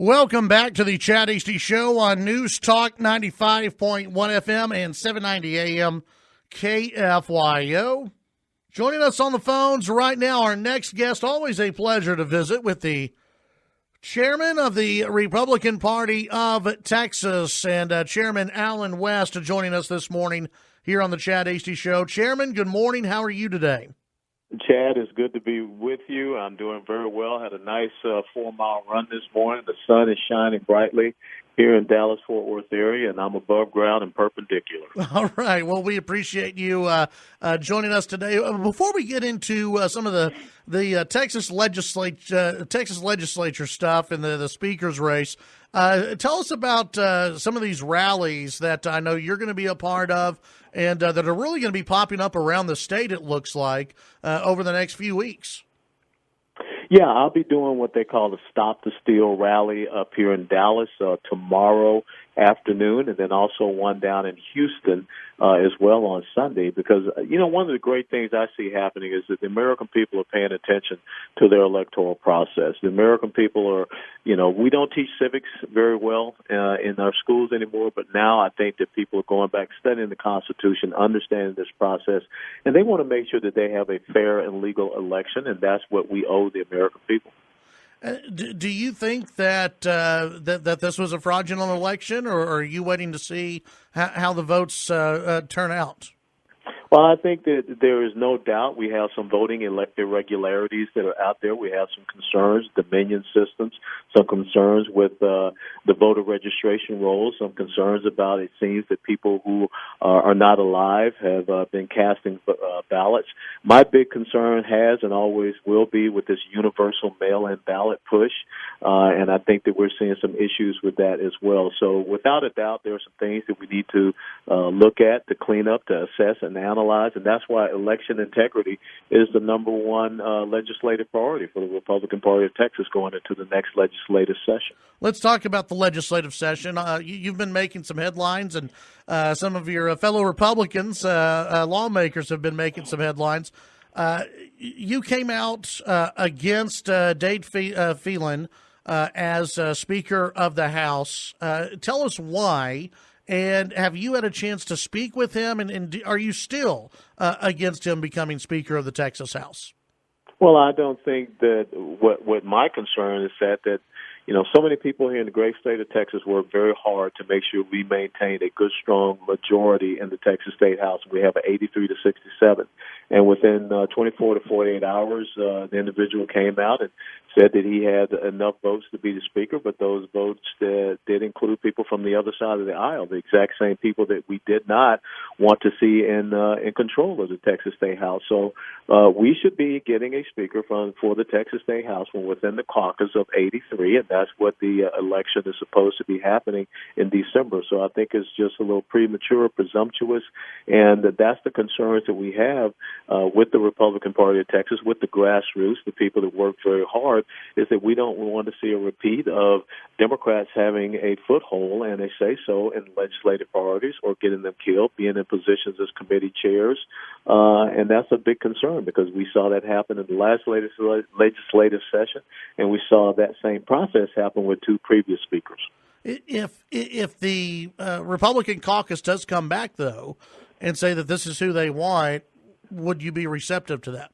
Welcome back to the Chad Hasty Show on News Talk 95.1 FM and 790 AM KFYO. Joining us on the phones right now, our next guest, always a pleasure to visit with the chairman of the Republican Party of Texas and Chairman Allen West joining us this morning here on the Chad Hasty Show. Chairman, good morning. How are you today? Chad, it's good to be with you. I'm doing very well. Had a nice 4-mile run this morning. The sun is shining brightly here in Dallas-Fort Worth area, and I'm above ground and perpendicular. All right. Well, we appreciate you joining us today. Before we get into some of the Texas Legislature stuff and the speaker's race, tell us about some of these rallies that I know you're going to be a part of and that are really going to be popping up around the state, it looks like, over the next few weeks. Yeah, I'll be doing what they call the Stop the Steal rally up here in Dallas tomorrow afternoon, and then also one down in Houston as well on Sunday, because, one of the great things I see happening is that the American people are paying attention to their electoral process. The American people are, we don't teach civics very well in our schools anymore, but now I think that people are going back, studying the Constitution, understanding this process, and they want to make sure that they have a fair and legal election, and that's what we owe the American people. Do you think that that this was a fraudulent election, or are you waiting to see how the votes turn out? Well, I think that there is no doubt we have some voting irregularities that are out there. We have some concerns, Dominion systems, some concerns with the voter registration rolls, some concerns about it seems that people who are not alive have been casting ballots. My big concern has and always will be with this universal mail-in ballot push, and I think that we're seeing some issues with that as well. So without a doubt, there are some things that we need to look at, to clean up, to assess and analyze. And that's why election integrity is the number one legislative priority for the Republican Party of Texas going into the next legislative session. Let's talk about the legislative session. You've been making some headlines, and some of your fellow Republicans, lawmakers, have been making some headlines. You came out against Dade Phelan as Speaker of the House. Tell us why. And have you had a chance to speak with him, and are you still against him becoming Speaker of the Texas House? Well, I don't think that what my concern is that so many people here in the great state of Texas work very hard to make sure we maintain a good, strong majority in the Texas State House. We have an 83 to 67. And within 24 to 48 hours, the individual came out and said that he had enough votes to be the Speaker, but those votes did include people from the other side of the aisle, the exact same people that we did not want to see in control of the Texas State House. So we should be getting a Speaker for the Texas State House from within the caucus of 83, and that's what the election is supposed to be happening in December. So I think it's just a little premature, presumptuous, and that's the concerns that we have with the Republican Party of Texas, with the grassroots, the people that work very hard, is that we don't want to see a repeat of Democrats having a foothold and a say-so in legislative priorities or getting them killed, being in positions as committee chairs. And that's a big concern because we saw that happen in the last legislative session, and we saw that same process happen with two previous speakers. If the Republican caucus does come back, though, and say that this is who they want, would you be receptive to that?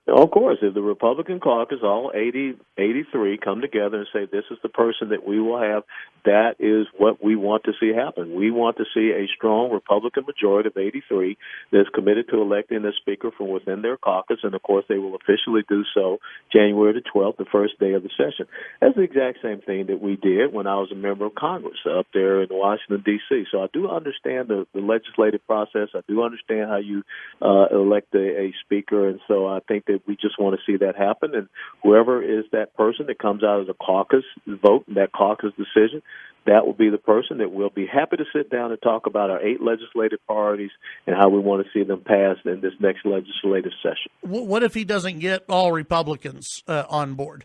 Of course, if the Republican caucus, all 83, come together and say this is the person that we will have, that is what we want to see happen. We want to see a strong Republican majority of 83 that's committed to electing a Speaker from within their caucus, and, of course, they will officially do so January the 12th, the first day of the session. That's the exact same thing that we did when I was a member of Congress up there in Washington, D.C. So I do understand the legislative process. I do understand how you elect a Speaker, and so I think that we just want to see that happen, and whoever is that person that comes out of the caucus vote, that caucus decision, that will be the person that we'll be happy to sit down and talk about our 8 legislative priorities and how we want to see them passed in this next legislative session. What if he doesn't get all Republicans on board?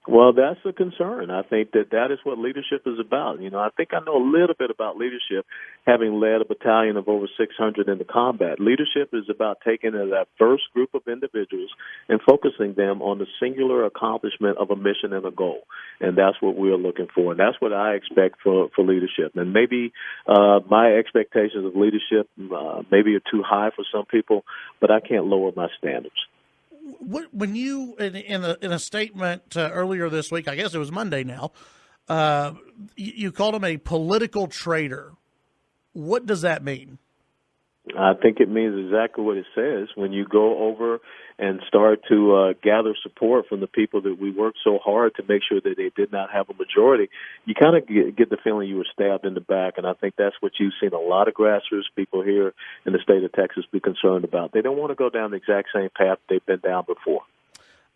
Well, that's a concern. I think that is what leadership is about. I think I know a little bit about leadership, having led a battalion of over 600 into combat. Leadership is about taking a diverse group of individuals and focusing them on the singular accomplishment of a mission and a goal. And that's what we're looking for. And that's what I expect for leadership. And maybe my expectations of leadership maybe are too high for some people, but I can't lower my standards. When you in a statement earlier this week, I guess it was Monday now, you called him a political traitor. What does that mean? I think it means exactly what it says. When you go over and start to gather support from the people that we worked so hard to make sure that they did not have a majority, you kind of get the feeling you were stabbed in the back. And I think that's what you've seen a lot of grassroots people here in the state of Texas be concerned about. They don't want to go down the exact same path they've been down before.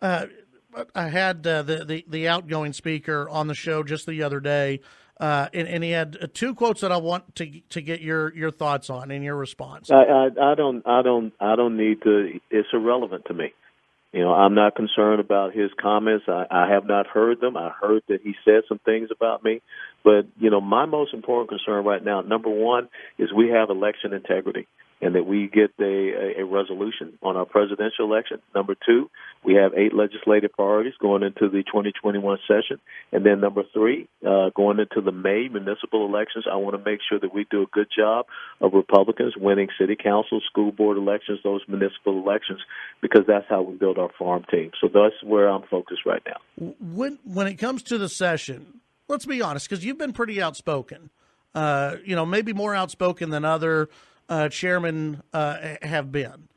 I had the outgoing speaker on the show just the other day, and he had two quotes that I want to get your thoughts on and your response. I don't need to. It's irrelevant to me. I'm not concerned about his comments. I have not heard them. I heard that he said some things about me, but my most important concern right now, number one, is we have election integrity, and that we get a resolution on our presidential election. Number two, we have 8 legislative priorities going into the 2021 session. And then number 3, going into the May municipal elections, I want to make sure that we do a good job of Republicans winning city council, school board elections, those municipal elections, because that's how we build our farm team. So that's where I'm focused right now. When it comes to the session, let's be honest, because you've been pretty outspoken, maybe more outspoken than other chairmen have been.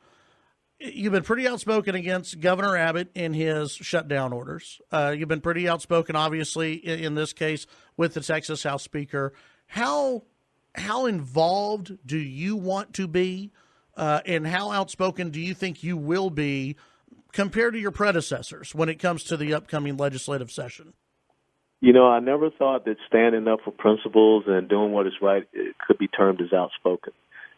You've been pretty outspoken against Governor Abbott in his shutdown orders. You've been pretty outspoken, obviously, in this case with the Texas House Speaker. How involved do you want to be, and how outspoken do you think you will be compared to your predecessors when it comes to the upcoming legislative session? I never thought that standing up for principles and doing what is right could be termed as outspoken.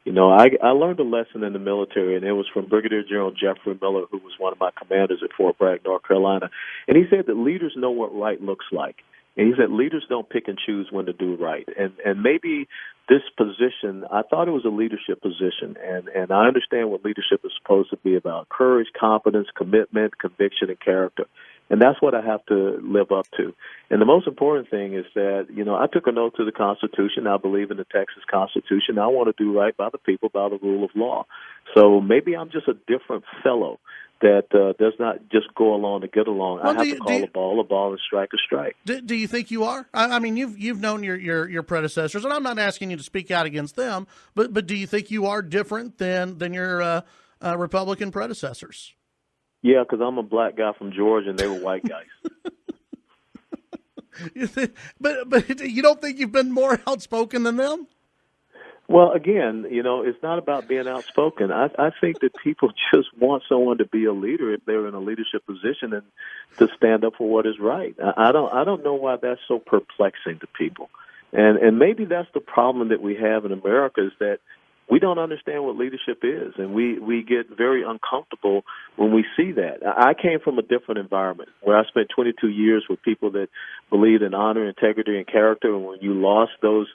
I learned a lesson in the military, and it was from Brigadier General Jeffrey Miller, who was one of my commanders at Fort Bragg, North Carolina. And he said that leaders know what right looks like. And he said leaders don't pick and choose when to do right. And maybe this position, I thought it was a leadership position. And I understand what leadership is supposed to be about: courage, competence, commitment, conviction, and character. And that's what I have to live up to. And the most important thing is that, I took an oath to the Constitution. I believe in the Texas Constitution. I want to do right by the people, by the rule of law. So maybe I'm just a different fellow that does not just go along to get along. Well, I have to call a ball and strike a strike. Do you think you are? I mean, you've known your predecessors, and I'm not asking you to speak out against them, but do you think you are different than your Republican predecessors? Yeah, because I'm a black guy from Georgia, and they were white guys. But you don't think you've been more outspoken than them? Well, again, it's not about being outspoken. I think that people just want someone to be a leader if they're in a leadership position and to stand up for what is right. I don't know why that's so perplexing to people. And maybe that's the problem that we have in America, is that we don't understand what leadership is, and we get very uncomfortable when we see that. I came from a different environment where I spent 22 years with people that believed in honor, integrity, and character, and when you lost those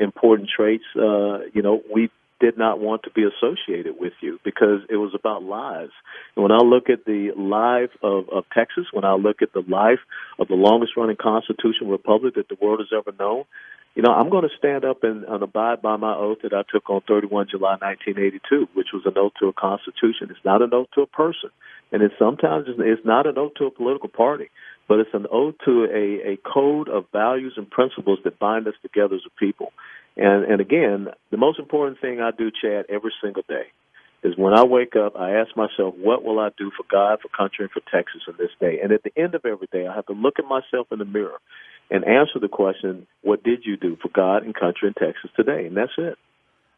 important traits, we did not want to be associated with you because it was about lives. And when I look at the life of Texas, when I look at the life of the longest-running constitutional republic that the world has ever known, I'm going to stand up and abide by my oath that I took on 31 July 1982, which was an oath to a constitution. It's not an oath to a person. And sometimes it's not an oath to a political party, but it's an oath to a code of values and principles that bind us together as a people. And again, the most important thing I do, Chad, every single day is when I wake up, I ask myself, what will I do for God, for country, and for Texas in this day? And at the end of every day, I have to look at myself in the mirror and answer the question, what did you do for God and country and Texas today? And that's it.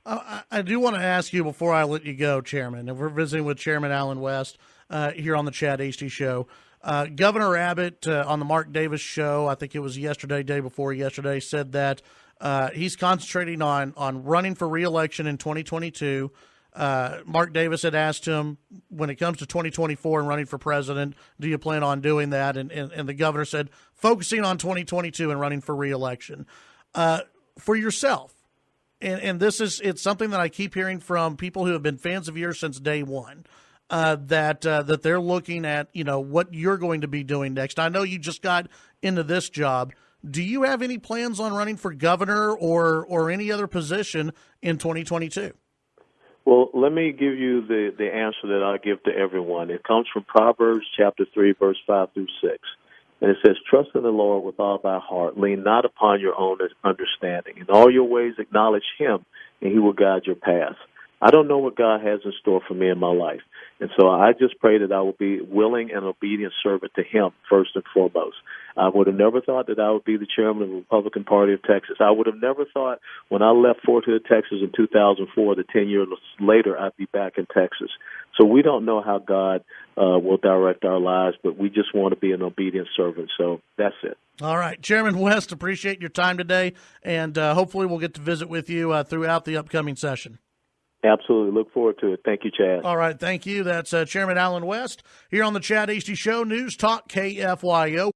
I do want to ask you before I let you go, Chairman, and we're visiting with Chairman Allen West here on the Chad Hasty Show. Governor Abbott on the Mark Davis show, I think it was day before yesterday, said that he's concentrating on running for re-election in 2022. Mark Davis had asked him, when it comes to 2024 and running for president, do you plan on doing that? And the governor said, focusing on 2022 and running for reelection. For yourself, and it's something that I keep hearing from people who have been fans of yours since day one, that they're looking at, what you're going to be doing next. I know you just got into this job. Do you have any plans on running for governor or any other position in 2022? Well, let me give you the answer that I give to everyone. It comes from Proverbs chapter 3, verse 5 through 6. And it says, trust in the Lord with all thy heart. Lean not upon your own understanding. In all your ways acknowledge him, and he will guide your path. I don't know what God has in store for me in my life. And so I just pray that I will be willing and obedient servant to him first and foremost. I would have never thought that I would be the chairman of the Republican Party of Texas. I would have never thought when I left Fort Hood, Texas in 2004, that 10 years later I'd be back in Texas. So we don't know how God will direct our lives, but we just want to be an obedient servant. So that's it. All right. Chairman West, appreciate your time today, and hopefully we'll get to visit with you throughout the upcoming session. Absolutely. Look forward to it. Thank you, Chad. All right. Thank you. That's Chairman Alan West here on the Chad Hasty Show, News Talk KFYO.